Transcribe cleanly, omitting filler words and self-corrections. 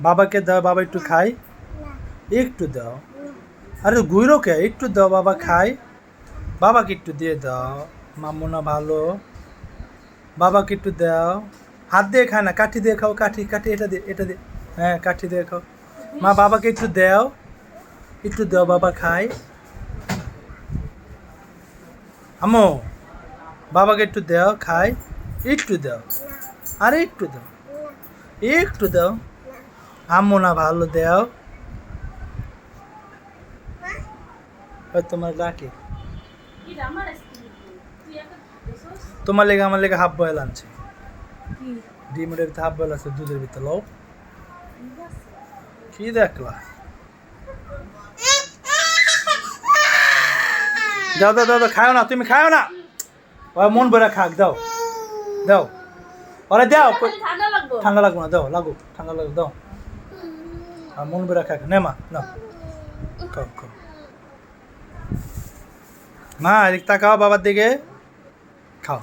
বাবাকে দাও, বাবা একটু খাই। একটু দাও। আরে ঘুরো কে, একটু দাও, বাবা খাই। বাবাকে একটু দিয়ে দাও। মাম্মু না ভালো, বাবাকে একটু দাও। হাত দিয়ে খায় না, কাঠি দিয়ে খাও। কাঠি কাঠি, এটা দিয়ে, এটা দিয়ে। হ্যাঁ, কাঠি দিয়ে খাও। মা বাবাকে একটু দাও, একটু দাও, বাবা খাই। আম্মু, বাবাকে একটু দাও, খাই। একটু দাও, আরে একটু দাও, একটু দাও। আম্মু না ভালো, দাও। ওই তোমার ডাকে, তোমার লেগে আমার লেগে হাফ বয়েল আনছে। ডিমের ভিতরে হাফ বয়েল আছে, দুধের ভিতরে লও। কি দেখলা? দাও দাও দাও, খাও না, তুমি খাও না। ওই মন ভরে খাক, দাও দাও, ওরে দাও। ঠান্ডা লাগবে না, দাও, লাগুক, ঠান্ডা লাগুক, দাও। আর মন ভরে খাক, নে মা, না খাও খাও। মা এদিক তাকাও বাবার দিকে, খাও।